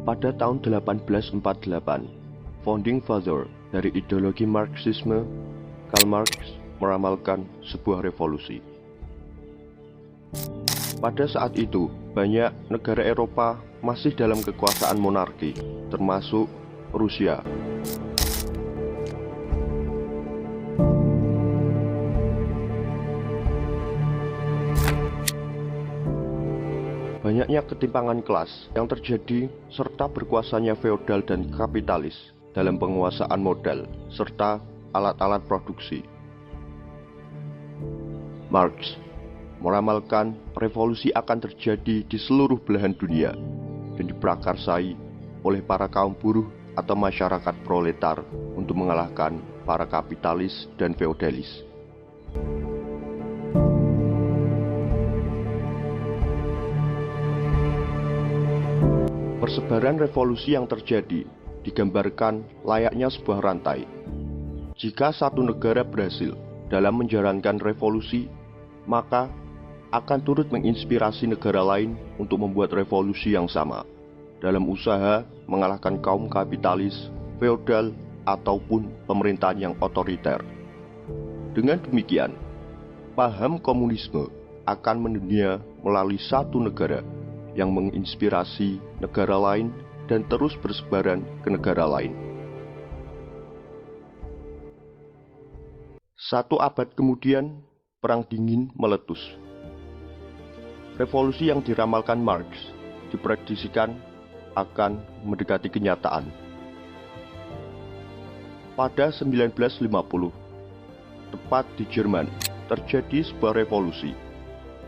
Pada tahun 1848, founding father dari ideologi Marxisme, Karl Marx meramalkan sebuah revolusi. Pada saat itu, banyak negara Eropa masih dalam kekuasaan monarki, termasuk Rusia. Banyaknya ketimpangan kelas yang terjadi serta berkuasanya feodal dan kapitalis dalam penguasaan modal serta alat-alat produksi. Marx meramalkan revolusi akan terjadi di seluruh belahan dunia dan diprakarsai oleh para kaum buruh atau masyarakat proletar untuk mengalahkan para kapitalis dan feodalis. Persebaran revolusi yang terjadi digambarkan layaknya sebuah rantai. Jika satu negara berhasil dalam menjalankan revolusi, maka akan turut menginspirasi negara lain untuk membuat revolusi yang sama dalam usaha mengalahkan kaum kapitalis, feodal, ataupun pemerintahan yang otoriter. Dengan demikian, paham komunisme akan mendunia melalui satu negara yang menginspirasi negara lain dan terus bersebaran ke negara lain. Satu abad kemudian, Perang Dingin meletus. Revolusi yang diramalkan Marx diprediksikan akan mendekati kenyataan. Pada 1950, tepat di Jerman, terjadi sebuah revolusi.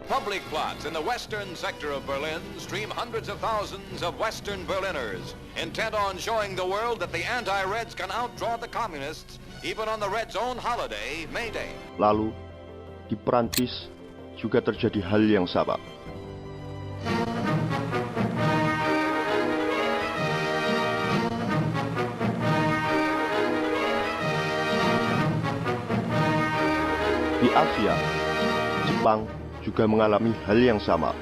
Public plots in the western sector of Berlin stream hundreds of thousands of Western Berliners, intent on showing the world that the anti-Reds can outdraw the communists, even on the Reds' own holiday, May Day. Lalu, di Perancis juga terjadi hal yang sama. Di Asia, Jepang juga mengalami hal yang sama.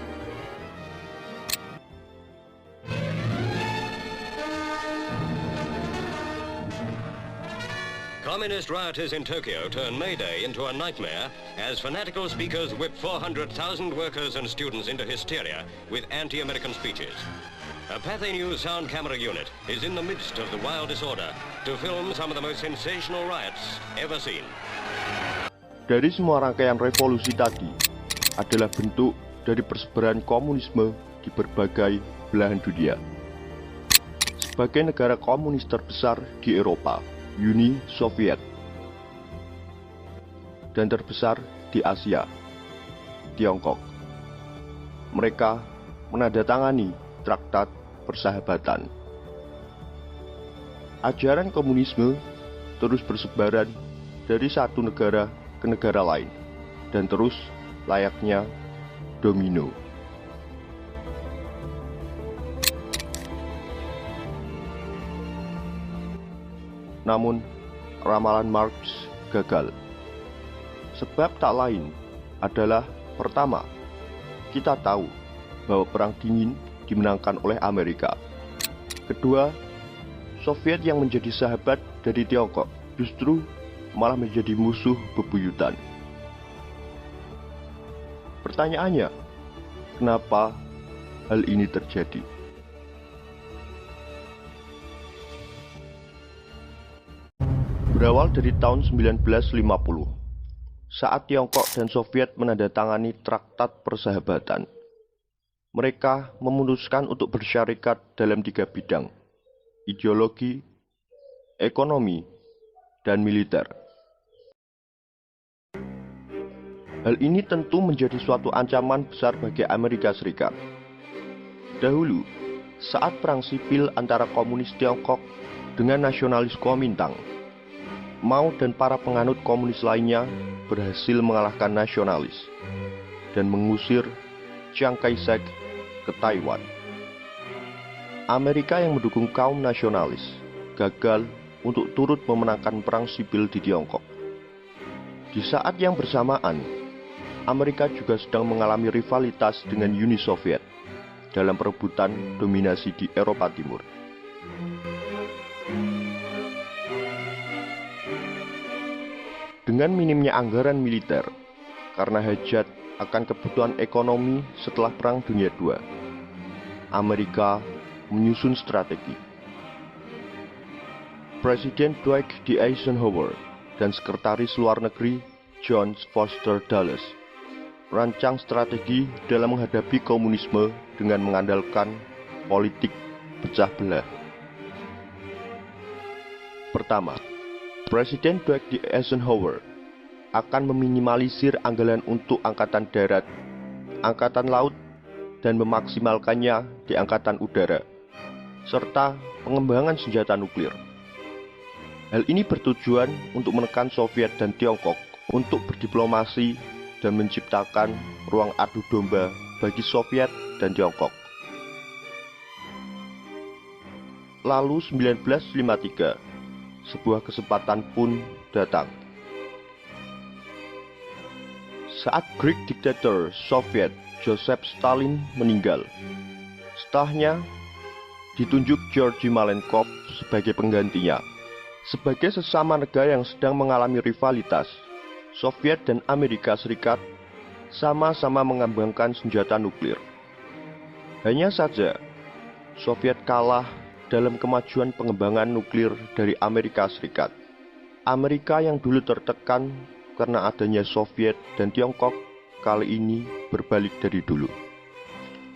Communist rioters in Tokyo turned May Day into a nightmare as fanatical speakers whipped 400,000 workers and students into hysteria with anti-American speeches. A Pathé News sound camera unit is in the midst of the wild disorder to film some of the most sensational riots ever seen. Dari semua rangkaian revolusi tadi adalah bentuk dari persebaran komunisme di berbagai belahan dunia. Sebagai negara komunis terbesar di Eropa, Uni Soviet, dan terbesar di Asia, Tiongkok, mereka menandatangani Traktat Persahabatan. Ajaran komunisme terus bersebaran dari satu negara ke negara lain dan terus layaknya domino. Namun, ramalan Marx gagal. Sebab tak lain adalah, pertama, kita tahu bahwa Perang Dingin dimenangkan oleh Amerika. Kedua, Soviet yang menjadi sahabat dari Tiongkok justru malah menjadi musuh bebuyutan. Pertanyaannya, kenapa hal ini terjadi? Berawal dari tahun 1950, saat Tiongkok dan Soviet menandatangani Traktat Persahabatan. Mereka memutuskan untuk bersyarikat dalam 3 bidang: ideologi, ekonomi, dan militer. Hal ini tentu menjadi suatu ancaman besar bagi Amerika Serikat. Dahulu, saat perang sipil antara komunis Tiongkok dengan nasionalis Kuomintang, Mao dan para penganut komunis lainnya berhasil mengalahkan nasionalis dan mengusir Chiang Kai-shek ke Taiwan. Amerika yang mendukung kaum nasionalis gagal untuk turut memenangkan perang sipil di Tiongkok. Di saat yang bersamaan, Amerika juga sedang mengalami rivalitas dengan Uni Soviet. dalam perebutan dominasi di Eropa Timur. Dengan minimnya anggaran militer, karena hajat akan kebutuhan ekonomi setelah Perang Dunia II, Amerika menyusun strategi. Presiden Dwight D. Eisenhower dan Sekretaris Luar Negeri John Foster Dulles merancang strategi dalam menghadapi komunisme dengan mengandalkan politik pecah belah. Pertama, Presiden Dwight D. Eisenhower akan meminimalisir anggaran untuk angkatan darat, angkatan laut, dan memaksimalkannya di angkatan udara, serta pengembangan senjata nuklir. Hal ini bertujuan untuk menekan Soviet dan Tiongkok untuk berdiplomasi dan menciptakan ruang adu domba bagi Soviet dan Tiongkok. Lalu 1953, sebuah kesempatan pun datang. Saat Greek diktator Soviet Joseph Stalin meninggal, setelahnya ditunjuk Georgy Malenkov sebagai penggantinya. Sebagai sesama negara yang sedang mengalami rivalitas, Soviet dan Amerika Serikat sama-sama mengembangkan senjata nuklir. Hanya saja, Soviet kalah dalam kemajuan pengembangan nuklir dari Amerika Serikat. Amerika yang dulu tertekan karena adanya Soviet dan Tiongkok kali ini berbalik dari dulu.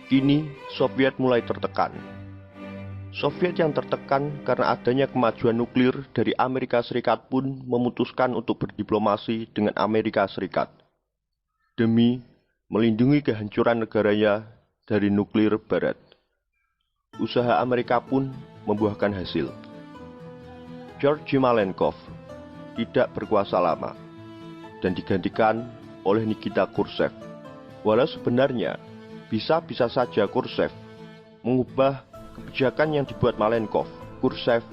Kini Soviet mulai tertekan. Soviet yang tertekan karena adanya kemajuan nuklir dari Amerika Serikat pun memutuskan untuk berdiplomasi dengan Amerika Serikat demi melindungi kehancuran negaranya dari nuklir barat. Usaha Amerika pun membuahkan hasil. Georgy Malenkov tidak berkuasa lama dan digantikan oleh Nikita Khrushchev. Walau sebenarnya bisa-bisa saja Khrushchev mengubah kebijakan yang dibuat Malenkov, Khrushchev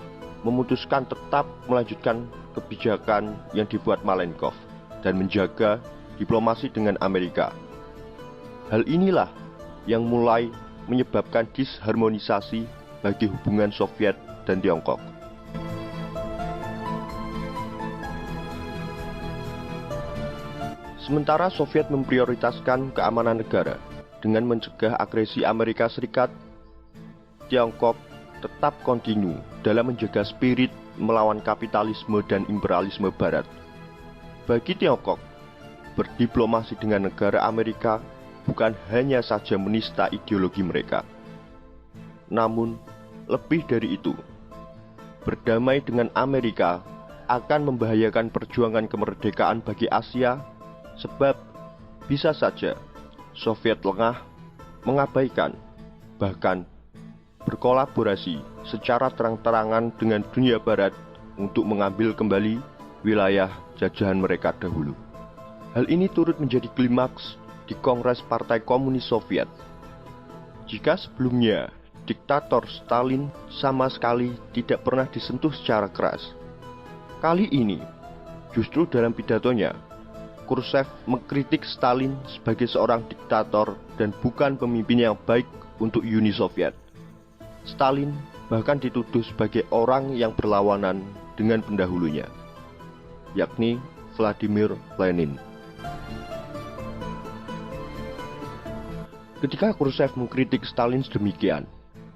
memutuskan tetap melanjutkan kebijakan yang dibuat Malenkov dan menjaga diplomasi dengan Amerika. Hal inilah yang mulai menyebabkan disharmonisasi bagi hubungan Soviet dan Tiongkok. Sementara Soviet memprioritaskan keamanan negara dengan mencegah agresi Amerika Serikat, Tiongkok tetap kontinu dalam menjaga spirit melawan kapitalisme dan imperialisme barat. Bagi Tiongkok, berdiplomasi dengan negara Amerika bukan hanya saja menista ideologi mereka, namun lebih dari itu, berdamai dengan Amerika akan membahayakan perjuangan kemerdekaan bagi Asia, sebab bisa saja Soviet lengah, mengabaikan, bahkan berkolaborasi secara terang-terangan dengan dunia barat untuk mengambil kembali wilayah jajahan mereka dahulu. Hal ini turut menjadi klimaks di Kongres Partai Komunis Soviet. Jika sebelumnya diktator Stalin sama sekali tidak pernah disentuh secara keras, kali ini justru dalam pidatonya Khrushchev mengkritik Stalin sebagai seorang diktator dan bukan pemimpin yang baik untuk Uni Soviet. Stalin bahkan dituduh sebagai orang yang berlawanan dengan pendahulunya, yakni Vladimir Lenin. Ketika Khrushchev mengkritik Stalin sedemikian,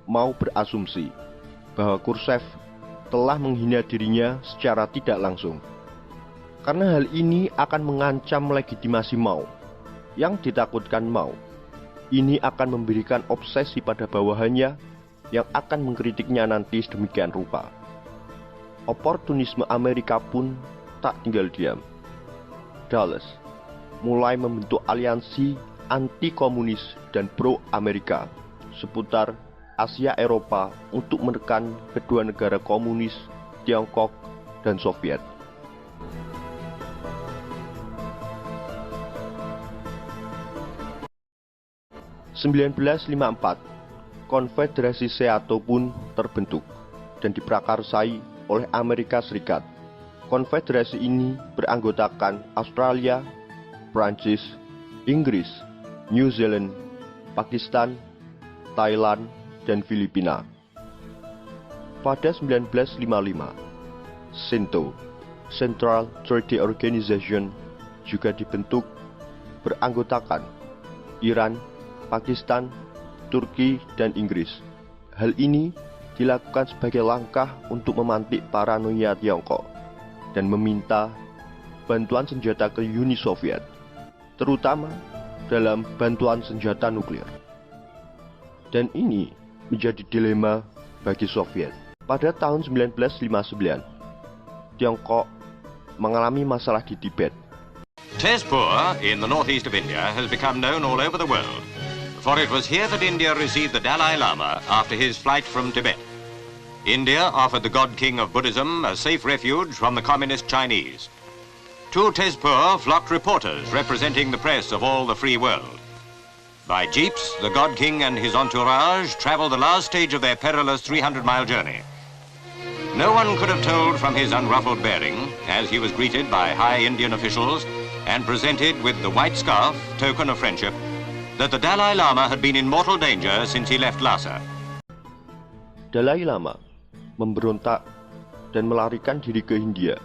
mau berasumsi bahwa Khrushchev telah menghina dirinya secara tidak langsung. Karena hal ini akan mengancam legitimasi Mao. Yang ditakutkan Mao, ini akan memberikan obsesi pada bawahannya yang akan mengkritiknya nanti sedemikian rupa. Oportunisme Amerika pun tak tinggal diam. Dulles mulai membentuk aliansi anti-komunis dan pro-Amerika seputar Asia Eropa untuk menekan kedua negara komunis, Tiongkok dan Soviet. ' 1954 Konfederasi Seato pun terbentuk dan diprakarsai oleh Amerika Serikat. Konfederasi ini beranggotakan Australia, Prancis, Inggris, New Zealand, Pakistan, Thailand, dan Filipina. Pada 1955, CENTO, Central Treaty Organization, juga dibentuk beranggotakan Iran, Pakistan, Turki, dan Inggris. Hal ini dilakukan sebagai langkah untuk memantik paranoia Tiongkok dan meminta bantuan senjata ke Uni Soviet, terutama dalam bantuan senjata nuklir. Dan ini menjadi dilema bagi Soviet. Pada tahun 1959, Tiongkok mengalami masalah di Tibet. Tezpur, in the northeast of India, has become known all over the world, for it was here that India received the Dalai Lama after his flight from Tibet. India offered the God King of Buddhism a safe refuge from the communist Chinese. To Tezpur flocked reporters representing the press of all the free world. By jeeps, the God King and his entourage traveled the last stage of their perilous 300-mile journey. No one could have told from his unruffled bearing, as he was greeted by high Indian officials and presented with the white scarf, token of friendship, that the Dalai Lama had been in mortal danger since he left Lhasa. Dalai Lama memberontak dan melarikan diri ke Hindia,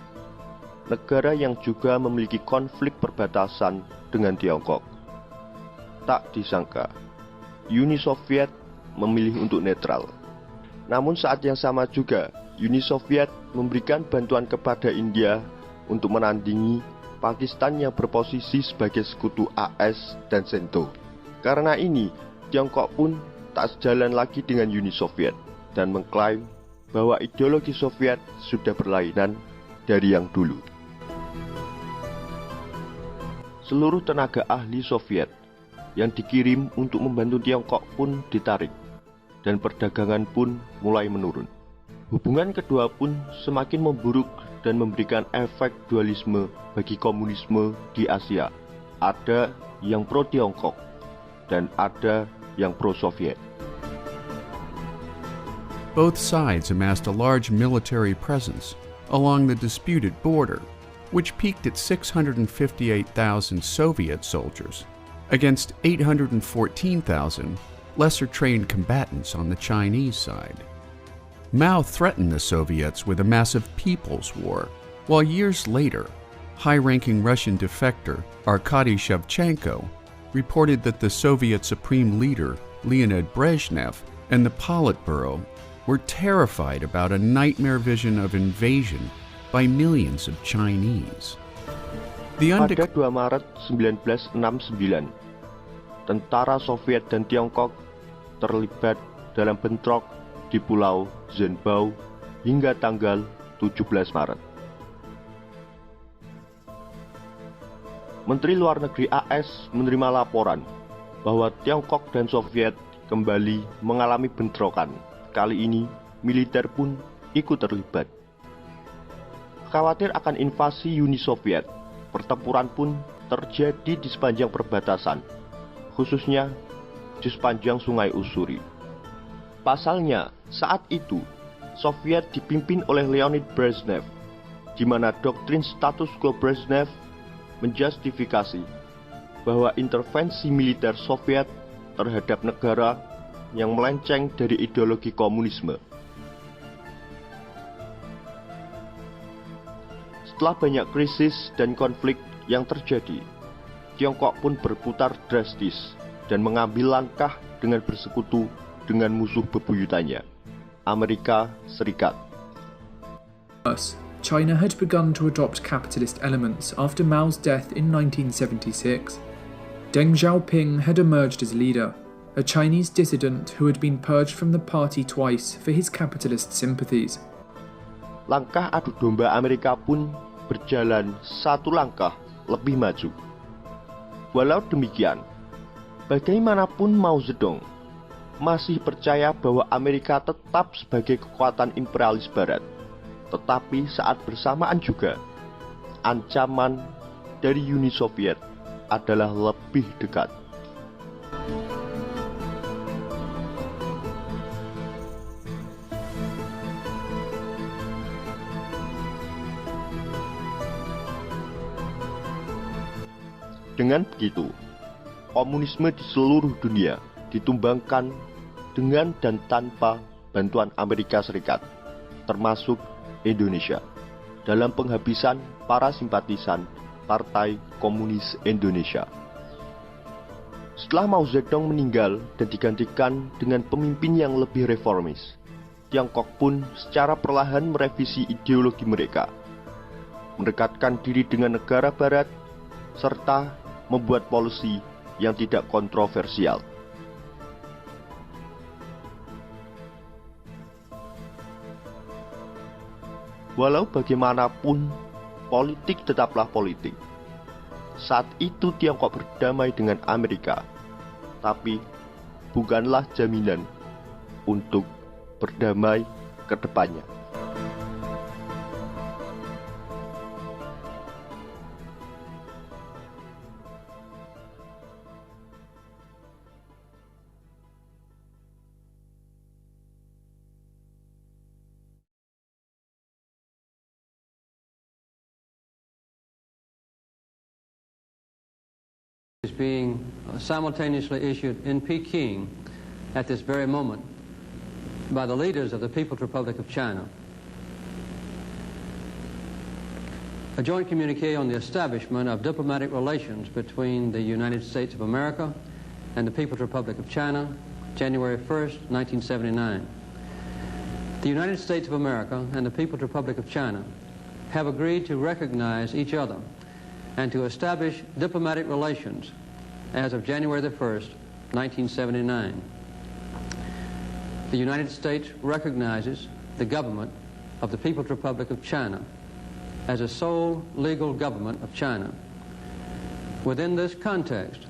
negara yang juga memiliki konflik perbatasan dengan Tiongkok. Tak disangka, Uni Soviet memilih untuk netral. Namun saat yang sama juga, Uni Soviet memberikan bantuan kepada India untuk menandingi Pakistan yang berposisi sebagai sekutu AS dan CENTO. Karena ini, Tiongkok pun tak sejalan lagi dengan Uni Soviet dan mengklaim bahwa ideologi Soviet sudah berlainan dari yang dulu. Seluruh tenaga ahli Soviet yang dikirim untuk membantu Tiongkok pun ditarik, dan perdagangan pun mulai menurun. Hubungan kedua pun semakin memburuk dan memberikan efek dualisme bagi komunisme di Asia. Ada yang pro-Tiongkok dan ada yang pro-Soviet. Both sides amassed a large military presence along the disputed border, which peaked at 658,000 Soviet soldiers against 814,000 lesser-trained combatants on the Chinese side. Mao threatened the Soviets with a massive people's war, while years later, high-ranking Russian defector Arkady Shevchenko reported that the Soviet Supreme Leader Leonid Brezhnev and the Politburo were terrified about a nightmare vision of invasion by millions of Chinese. Pada 2 Maret 1969, tentara Soviet dan Tiongkok terlibat dalam bentrok di Pulau Zhenbao hingga tanggal 17 Maret. Menteri Luar Negeri AS menerima laporan bahwa Tiongkok dan Soviet kembali mengalami bentrokan. Kali ini, militer pun ikut terlibat. Khawatir akan invasi Uni Soviet, pertempuran pun terjadi di sepanjang perbatasan, khususnya di sepanjang Sungai Ussuri. Pasalnya, saat itu, Soviet dipimpin oleh Leonid Brezhnev, di mana doktrin status quo Brezhnev menjustifikasi bahwa intervensi militer Soviet terhadap negara yang melenceng dari ideologi komunisme. Setelah banyak krisis dan konflik yang terjadi, Tiongkok pun berputar drastis dan mengambil langkah dengan bersekutu dengan musuh bebuyutannya, Amerika Serikat. China had begun to adopt capitalist elements after Mao's death in 1976. Deng Xiaoping had emerged as leader, a Chinese dissident who had been purged from the party twice for his capitalist sympathies. Langkah adu domba Amerika pun berjalan satu langkah lebih maju. Walau demikian, bagaimanapun Mao Zedong masih percaya bahwa Amerika tetap sebagai kekuatan imperialis barat. Tetapi saat bersamaan juga, ancaman dari Uni Soviet adalah lebih dekat. Dengan begitu, komunisme di seluruh dunia ditumbangkan dengan dan tanpa bantuan Amerika Serikat, termasuk Indonesia, dalam penghabisan para simpatisan Partai Komunis Indonesia. Setelah Mao Zedong meninggal dan digantikan dengan pemimpin yang lebih reformis, Tiongkok pun secara perlahan merevisi ideologi mereka, mendekatkan diri dengan negara barat, serta membuat polisi yang tidak kontroversial. Walau bagaimanapun, politik tetaplah politik. Saat itu Tiongkok berdamai dengan Amerika, tapi bukanlah jaminan untuk berdamai ke depannya. Is being simultaneously issued in Peking at this very moment by the leaders of the People's Republic of China. A joint communique on the establishment of diplomatic relations between the United States of America and the People's Republic of China, January 1st, 1979. The United States of America and the People's Republic of China have agreed to recognize each other and to establish diplomatic relations as of January the 1st, 1979. The United States recognizes the government of the People's Republic of China as a sole legal government of China. Within this context,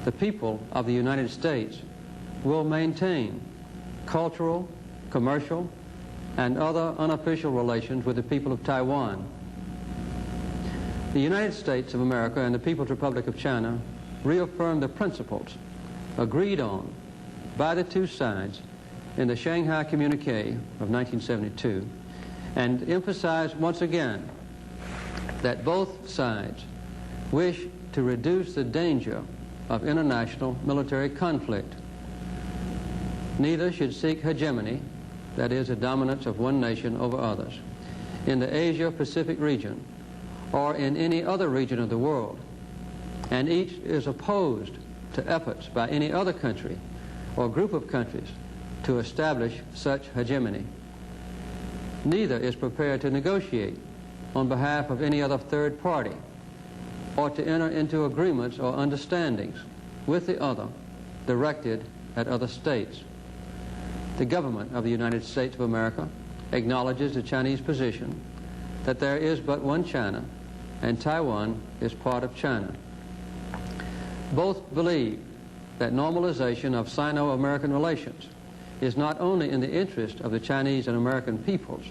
the people of the United States will maintain cultural, commercial, and other unofficial relations with the people of Taiwan. The United States of America and the People's Republic of China reaffirm the principles agreed on by the two sides in the Shanghai Communique of 1972 and emphasize once again that both sides wish to reduce the danger of international military conflict. Neither should seek hegemony, that is, a dominance of one nation over others, in the Asia-Pacific region or in any other region of the world, and each is opposed to efforts by any other country or group of countries to establish such hegemony. Neither is prepared to negotiate on behalf of any other third party or to enter into agreements or understandings with the other directed at other states. The government of the United States of America acknowledges the Chinese position that there is but one China and Taiwan is part of China. Both believe that normalization of Sino-American relations is not only in the interest of the Chinese and American peoples,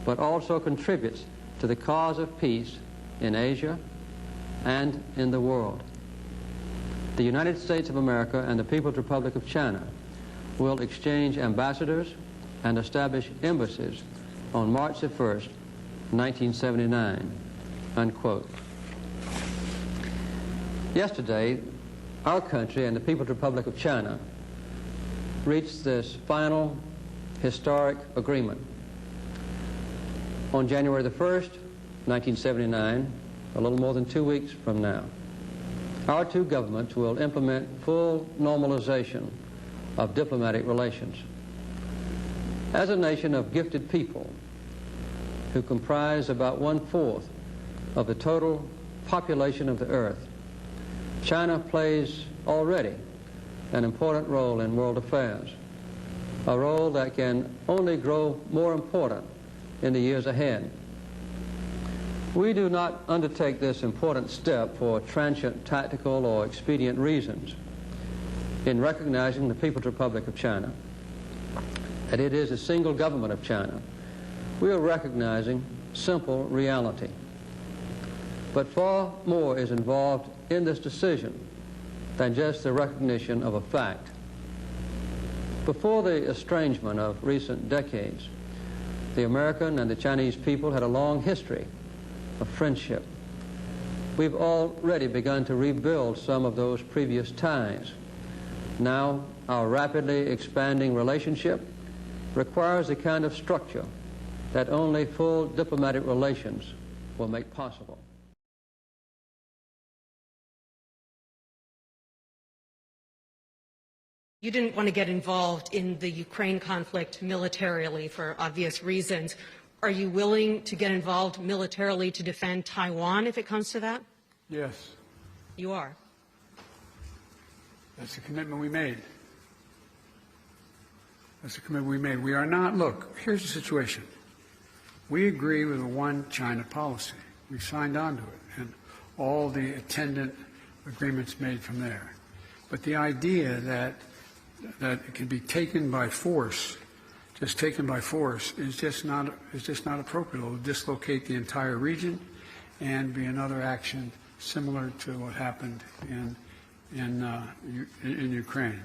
but also contributes to the cause of peace in Asia and in the world. The United States of America and the People's Republic of China will exchange ambassadors and establish embassies on March the 1st, 1979, unquote. Yesterday, our country and the People's Republic of China reached this final historic agreement. On January the 1st, 1979, a little more than 2 weeks from now, our two governments will implement full normalization of diplomatic relations. As a nation of gifted people who comprise about 1/4 of the total population of the earth, China plays already an important role in world affairs, a role that can only grow more important in the years ahead. We do not undertake this important step for transient tactical or expedient reasons. In recognizing the People's Republic of China, that it is a single government of China, we are recognizing simple reality. But far more is involved in this decision than just the recognition of a fact. Before the estrangement of recent decades, the American and the Chinese people had a long history of friendship. We've already begun to rebuild some of those previous ties. Now, our rapidly expanding relationship requires a kind of structure that only full diplomatic relations will make possible. You didn't want to get involved in the Ukraine conflict militarily for obvious reasons. Are you willing to get involved militarily to defend Taiwan if it comes to that? Yes. You are. That's the commitment we made. That's the commitment we made. We are not, look, here's the situation. We agree with a one China policy. We signed on to it and all the attendant agreements made from there. But the idea that it can be taken by force, just taken by force, is just not appropriate. It will dislocate the entire region and be another action similar to what happened in Ukraine.